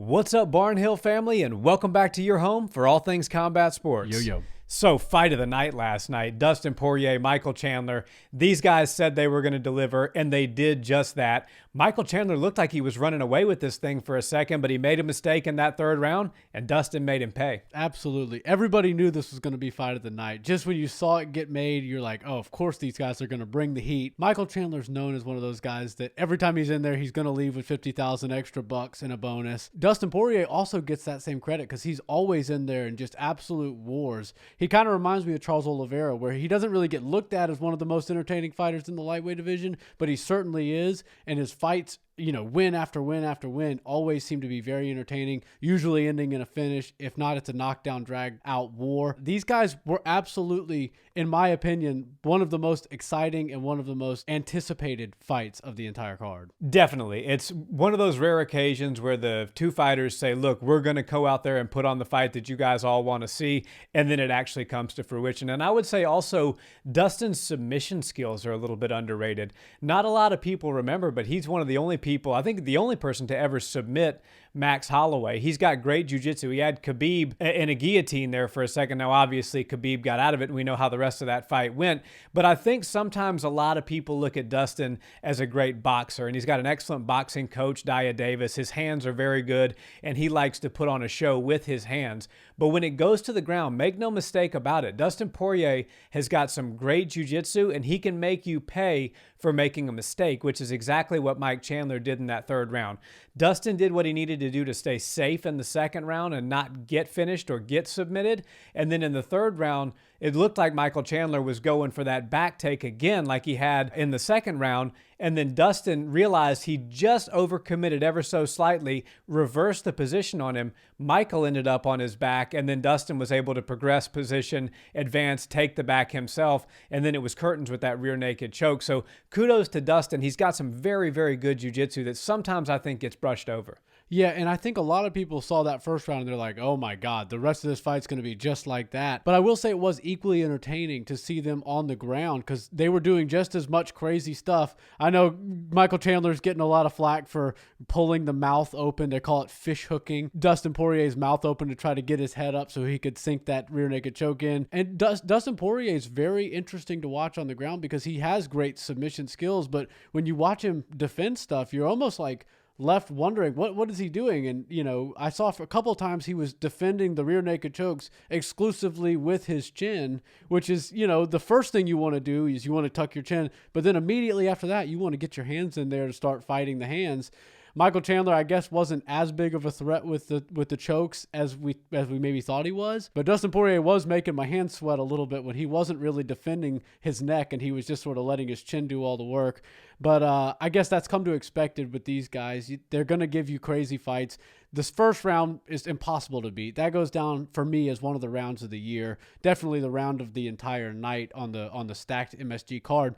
What's up, Barnhill family, and welcome back to your home for all things combat sports. Yo. So, fight of the night last night. Dustin Poirier, Michael Chandler. These guys said they were going to deliver, and they did just that. Michael Chandler looked like he was running away with this thing for a second, but he made a mistake in that third round, and Dustin made him pay. Absolutely. Everybody knew this was going to be fight of the night. Just when you saw it get made, you're like, oh, of course these guys are going to bring the heat. Michael Chandler's known as one of those guys that every time he's in there, he's going to leave with 50,000 extra bucks and a bonus. Dustin Poirier also gets that same credit because he's always in there in just absolute wars. He kind of reminds me of Charles Oliveira, where he doesn't really get looked at as one of the most entertaining fighters in the lightweight division, but he certainly is, and his fights, win after win after win, always seem to be very entertaining, usually ending in a finish. If not, it's a knockdown, drag out war. These guys were absolutely, in my opinion, one of the most exciting and one of the most anticipated fights of the entire card. Definitely. It's one of those rare occasions where the two fighters say, look, we're going to go out there and put on the fight that you guys all want to see, and then it actually comes to fruition. And I would say also Dustin's submission skills are a little bit underrated. Not a lot of people remember, but he's one of the only people, I think the only person to ever submit Max Holloway. He's got great jiu-jitsu. He had Khabib in a guillotine there for a second. Now, obviously, Khabib got out of it, and we know how the rest of that fight went. But I think sometimes a lot of people look at Dustin as a great boxer, and he's got an excellent boxing coach, Dia Davis. His hands are very good, and he likes to put on a show with his hands. But when it goes to the ground, make no mistake about it, Dustin Poirier has got some great jiu-jitsu, and he can make you pay for making a mistake, which is exactly what Mike Chandler did in that third round. Dustin did what he needed to do to stay safe in the second round and not get finished or get submitted. And then in the third round, it looked like Michael Chandler was going for that back take again like he had in the second round. And then Dustin realized he just overcommitted ever so slightly, reversed the position on him. Michael ended up on his back, and then Dustin was able to progress position, advance, take the back himself, and then it was curtains with that rear naked choke. So kudos to Dustin. He's got some very, very good jiu-jitsu that sometimes I think gets brushed over. Yeah, and I think a lot of people saw that first round and they're like, oh my God, the rest of this fight's going to be just like that. But I will say it was equally entertaining to see them on the ground because they were doing just as much crazy stuff. I know Michael Chandler's getting a lot of flack for pulling the mouth open. They call it fish hooking. Dustin Poirier's mouth open to try to get his head up so he could sink that rear naked choke in. And Dustin Poirier is very interesting to watch on the ground because he has great submission skills. But when you watch him defend stuff, you're almost like left wondering what is he doing. And I saw for a couple of times he was defending the rear naked chokes exclusively with his chin, which is the first thing you want to do is you want to tuck your chin, but then immediately after that you want to get your hands in there to start fighting the hands. Michael Chandler, I guess, wasn't as big of a threat with the chokes as we maybe thought he was. But Dustin Poirier was making my hands sweat a little bit when he wasn't really defending his neck and he was just sort of letting his chin do all the work. But I guess that's come to expected with these guys. They're going to give you crazy fights. This first round is impossible to beat. That goes down for me as one of the rounds of the year. Definitely the round of the entire night on the stacked MSG card.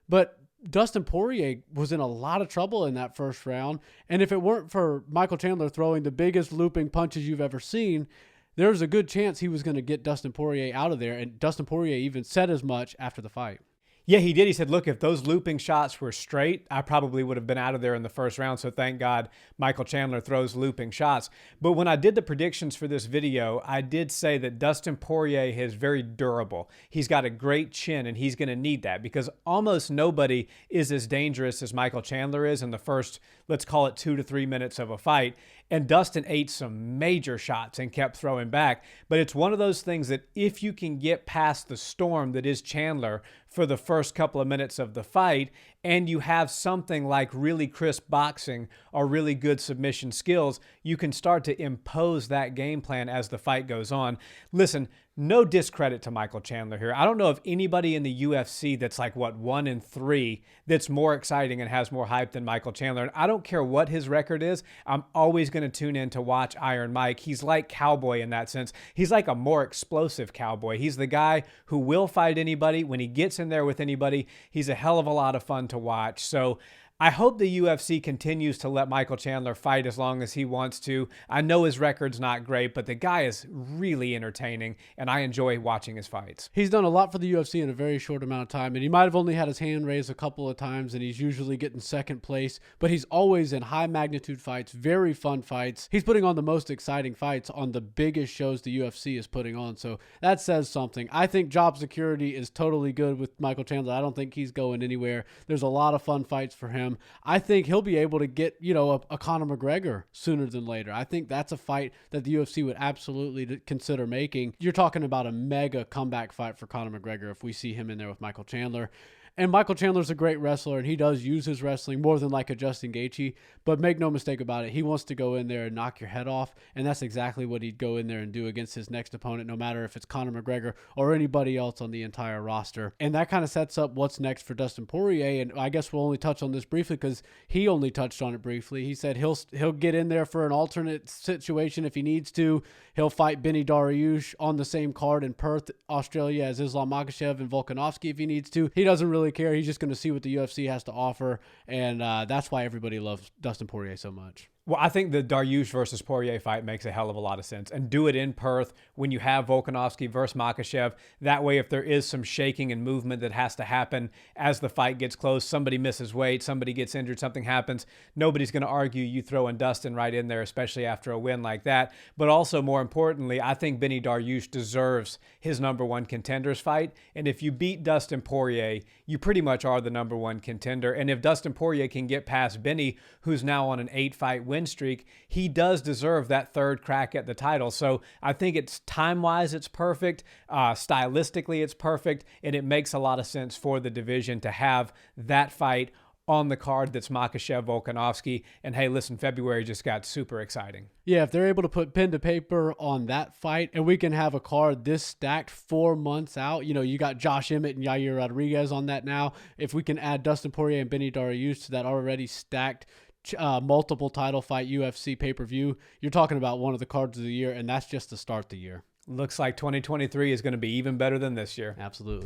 But Dustin Poirier was in a lot of trouble in that first round. And if it weren't for Michael Chandler throwing the biggest looping punches you've ever seen, there's a good chance he was going to get Dustin Poirier out of there. And Dustin Poirier even said as much after the fight. Yeah, he did. He said, look, if those looping shots were straight, I probably would have been out of there in the first round. So thank God Michael Chandler throws looping shots. But when I did the predictions for this video, I did say that Dustin Poirier is very durable. He's got a great chin, and he's going to need that because almost nobody is as dangerous as Michael Chandler is in the first, let's call it 2 to 3 minutes of a fight. And Dustin ate some major shots and kept throwing back. But it's one of those things that if you can get past the storm that is Chandler for the first couple of minutes of the fight, and you have something like really crisp boxing or really good submission skills, you can start to impose that game plan as the fight goes on. Listen, no discredit to Michael Chandler here. I don't know of anybody in the UFC that's like, 1-3 that's more exciting and has more hype than Michael Chandler. And I don't care what his record is. I'm always going to tune in to watch Iron Mike. He's like Cowboy in that sense. He's like a more explosive Cowboy. He's the guy who will fight anybody. When he gets in there with anybody, he's a hell of a lot of fun to watch. So I hope the UFC continues to let Michael Chandler fight as long as he wants to. I know his record's not great, but the guy is really entertaining, and I enjoy watching his fights. He's done a lot for the UFC in a very short amount of time, and he might have only had his hand raised a couple of times, and he's usually getting second place, but he's always in high magnitude fights, very fun fights. He's putting on the most exciting fights on the biggest shows the UFC is putting on, so that says something. I think job security is totally good with Michael Chandler. I don't think he's going anywhere. There's a lot of fun fights for him. I think he'll be able to get, a Conor McGregor sooner than later. I think that's a fight that the UFC would absolutely consider making. You're talking about a mega comeback fight for Conor McGregor if we see him in there with Michael Chandler. And Michael Chandler's a great wrestler, and he does use his wrestling more than like a Justin Gaethje. But make no mistake about it, he wants to go in there and knock your head off, and that's exactly what he'd go in there and do against his next opponent, no matter if it's Conor McGregor or anybody else on the entire roster. And that kind of sets up what's next for Dustin Poirier, and I guess we'll only touch on this briefly because he only touched on it briefly. He said he'll get in there for an alternate situation if he needs to. He'll fight Benny Dariush on the same card in Perth, Australia, as Islam Makhachev and Volkanovski if he needs to. He doesn't really care. He's just going to see what the UFC has to offer, and that's why everybody loves Dustin Poirier so much. Well, I think the Dariush versus Poirier fight makes a hell of a lot of sense. And do it in Perth when you have Volkanovski versus Makhachev. That way, if there is some shaking and movement that has to happen as the fight gets close, somebody misses weight, somebody gets injured, something happens, nobody's going to argue you throwing Dustin right in there, especially after a win like that. But also, more importantly, I think Benny Dariush deserves his number one contenders fight. And if you beat Dustin Poirier, you pretty much are the number one contender. And if Dustin Poirier can get past Benny, who's now on an 8-fight win streak, he does deserve that third crack at the title. So I think it's time-wise, it's perfect. Stylistically, it's perfect. And it makes a lot of sense for the division to have that fight on the card that's Makhachev Volkanovski. And hey, listen, February just got super exciting. Yeah, if they're able to put pen to paper on that fight and we can have a card this stacked 4 months out, you got Josh Emmett and Yair Rodriguez on that now. If we can add Dustin Poirier and Benny Dariush to that already stacked multiple title fight UFC pay-per-view, you're talking about one of the cards of the year, and that's just to start the year. Looks like 2023 is going to be even better than this year. Absolutely.